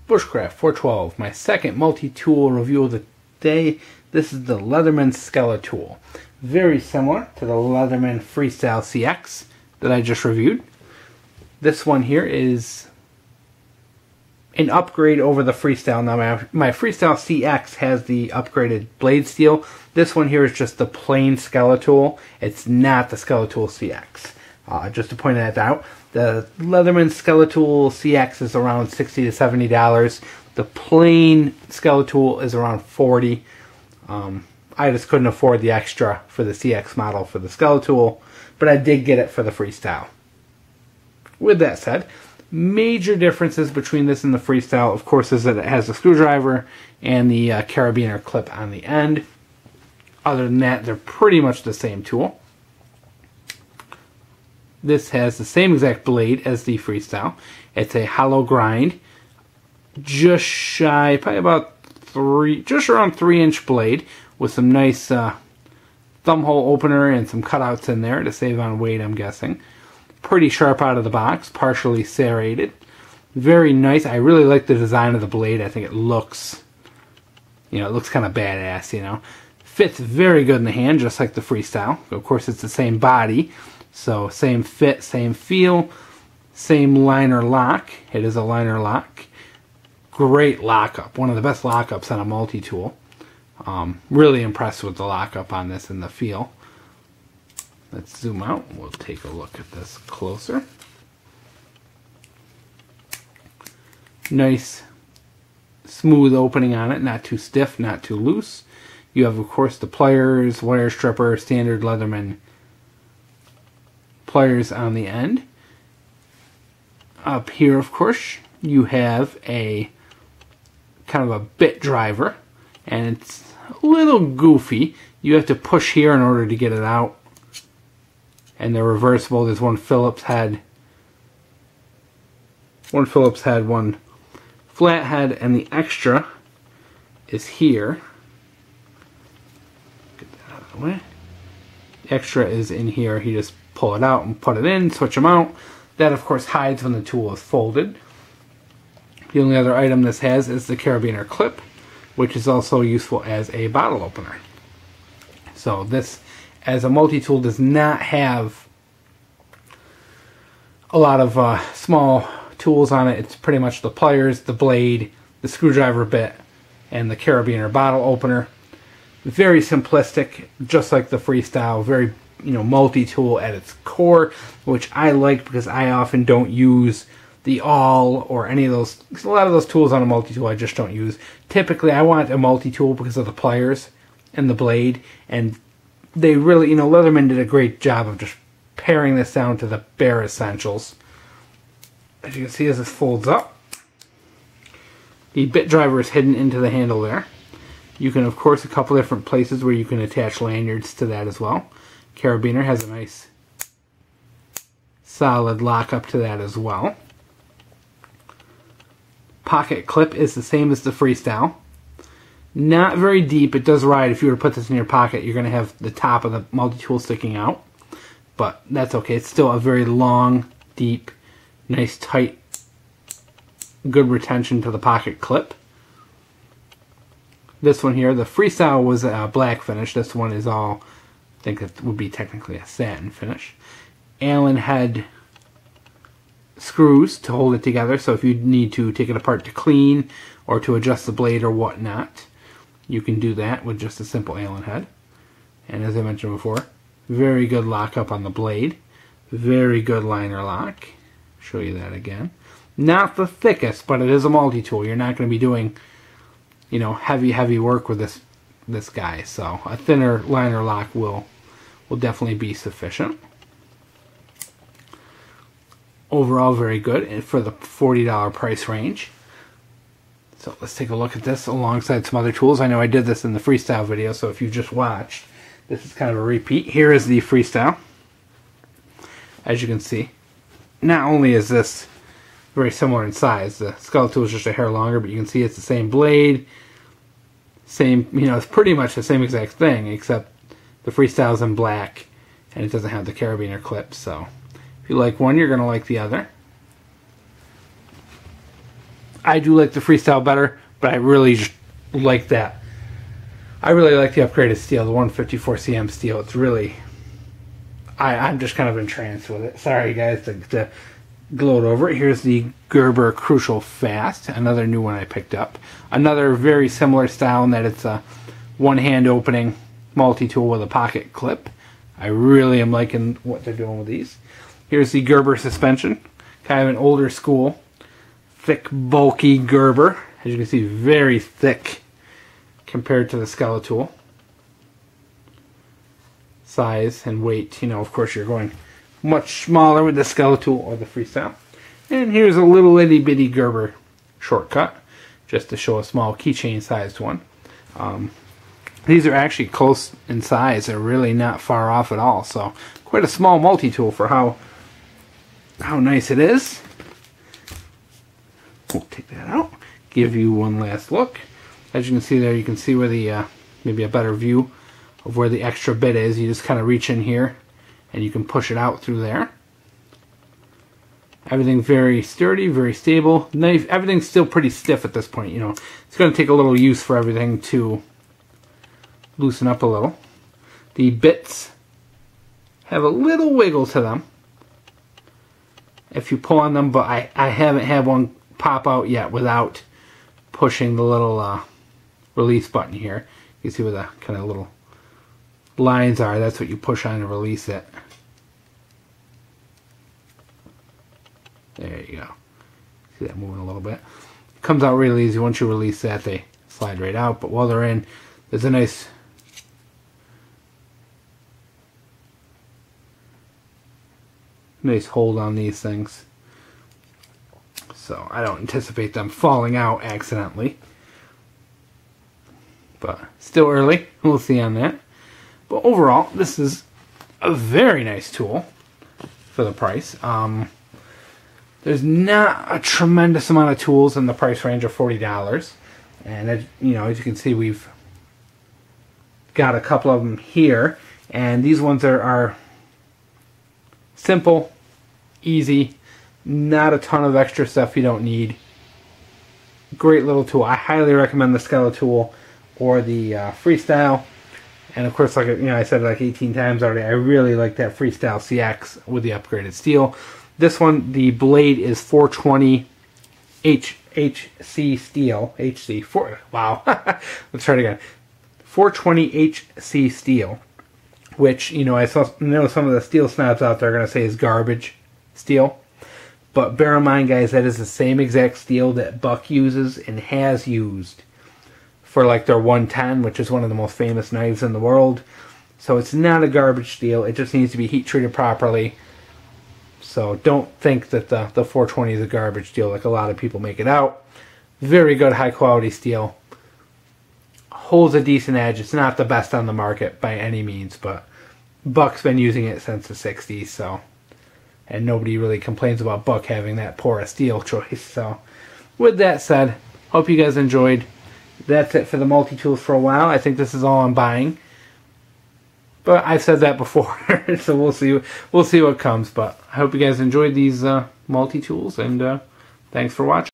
Bushcraft 412, my second multi-tool review of the day. This is the Leatherman Skeletool. Very similar to the Leatherman Freestyle CX that I just reviewed. This one here is an upgrade over the Freestyle. Now my Freestyle CX has the upgraded blade steel. This one here is just the plain Skeletool. It's not the Skeletool CX. Just to point that out, the Leatherman Skeletool CX is around $60 to $70. The plain Skeletool is around $40. I just couldn't afford the extra for the CX model for the Skeletool, but I did get it for the Freestyle. With that said, major differences between this and the Freestyle, of course, is that it has a screwdriver and the carabiner clip on the end. Other than that, they're pretty much the same tool. This has the same exact blade as the Freestyle. It's a hollow grind, just shy, probably about just around 3-inch blade with some nice thumb hole opener and some cutouts in there to save on weight, I'm guessing. Pretty sharp out of the box, partially serrated. Very nice. I really like the design of the blade. I think it looks, it looks kind of badass, Fits very good in the hand, just like the Freestyle. Of course, it's the same body. So same fit, same feel, same liner lock. It is a liner lock. Great lockup. One of the best lockups on a multi-tool. Really impressed with the lockup on this and the feel. Let's zoom out. We'll take a look at this closer. Nice smooth opening on it. Not too stiff, not too loose. You have, of course, the pliers, wire stripper, standard Leatherman pliers on the end. Up here, of course, you have a kind of a bit driver, and it's a little goofy. You have to push here in order to get it out, and they're reversible. There's one Phillips head, one flat head, and the extra is here. Get that out of the way. The extra is in here. You just pull it out and put it in, switch them out. That, of course, hides when the tool is folded. The only other item this has is the carabiner clip, which is also useful as a bottle opener. So this, as a multi-tool, does not have a lot of small tools on it. It's pretty much the pliers, the blade, the screwdriver bit, and the carabiner bottle opener. Very simplistic, just like the Freestyle. Very multi-tool at its core, which I like because I often don't use the awl or any of those. A lot of those tools on a multi-tool I just don't use. Typically, I want a multi-tool because of the pliers and the blade, and they really, Leatherman did a great job of just paring this down to the bare essentials. As you can see, as this folds up, the bit driver is hidden into the handle there. You can, of course, a couple different places where you can attach lanyards to that as well. Carabiner has a nice solid lock up to that as well. Pocket clip is the same as the Freestyle. Not very deep. It does ride. If you were to put this in your pocket, you're going to have the top of the multi-tool sticking out. But that's okay. It's still a very long, deep, nice, tight, good retention to the pocket clip. This one here, the Freestyle was a black finish. This one is all, I think it would be technically a satin finish. Allen head screws to hold it together, so if you need to take it apart to clean or to adjust the blade or whatnot, you can do that with just a simple Allen head. And as I mentioned before, very good lockup on the blade. Very good liner lock. Show you that again. Not the thickest, but it is a multi-tool. You're not going to be doing heavy work with this guy, so a thinner liner lock will definitely be sufficient. Overall, very good for the $40 price range. So let's take a look at this alongside some other tools. I know I did this in the Freestyle video, so if you just watched, this is kind of a repeat. Here is the Freestyle. As you can see, not only is this very similar in size, the Skeletool is just a hair longer, but you can see it's the same blade, same, it's pretty much the same exact thing, except the Freestyle's in black, and it doesn't have the carabiner clip, so if you like one, you're going to like the other. I do like the Freestyle better, but I really just like that. I really like the upgraded steel, the 154 cm steel. It's really, I'm just kind of entranced with it. Sorry guys to gloat over it. Here's the Gerber Crucial Fast, another new one I picked up. Another very similar style in that it's a one-hand opening multi-tool with a pocket clip. I really am liking what they're doing with these. Here's the Gerber suspension, kind of an older school, thick, bulky Gerber. As you can see, very thick compared to the Skeletool. Size and weight, you know, of course you're going much smaller with the Skeletool or the Freestyle. And here's a little itty bitty Gerber shortcut, just to show a small keychain sized one. These are actually close in size. They're really not far off at all. So quite a small multi-tool for how nice it is. We'll take that out. Give you one last look. As you can see there, you can see where the maybe a better view of where the extra bit is. You just kind of reach in here and you can push it out through there. Everything very sturdy, very stable. Knife, everything's still pretty stiff at this point. You know, it's going to take a little use for everything to loosen up a little. The bits have a little wiggle to them if you pull on them, but I haven't had one pop out yet without pushing the little release button here. You can see where the kind of little lines are. That's what you push on to release it. There you go. See that moving a little bit. It comes out really easy. Once you release that, they slide right out. But while they're in, there's a nice hold on these things. So I don't anticipate them falling out accidentally. But still early. We'll see on that. But overall, this is a very nice tool for the price. There's not a tremendous amount of tools in the price range of $40. And as you can see, we've got a couple of them here. And these ones are simple, easy, not a ton of extra stuff you don't need. Great little tool. I highly recommend the Skeletool or the Freestyle. And of course, like I said like 18 times already, I really like that Freestyle CX with the upgraded steel. This one, the blade is 420 HC steel. Wow. Let's try it again. 420 HC steel, which, I know some of the steel snobs out there are going to say is garbage steel. But bear in mind, guys, that is the same exact steel that Buck uses and has used for like their 110, which is one of the most famous knives in the world. So it's not a garbage steel. It just needs to be heat treated properly. So don't think that the 420 is a garbage steel like a lot of people make it out. Very good high quality steel. Holds a decent edge. It's not the best on the market by any means, but Buck's been using it since the 60s, so, and nobody really complains about Buck having that poor a steel choice. So with that said, hope you guys enjoyed. That's it for the multi-tools for a while. I think this is all I'm buying. But I've said that before, so we'll see what comes. But I hope you guys enjoyed these multi-tools, and thanks for watching.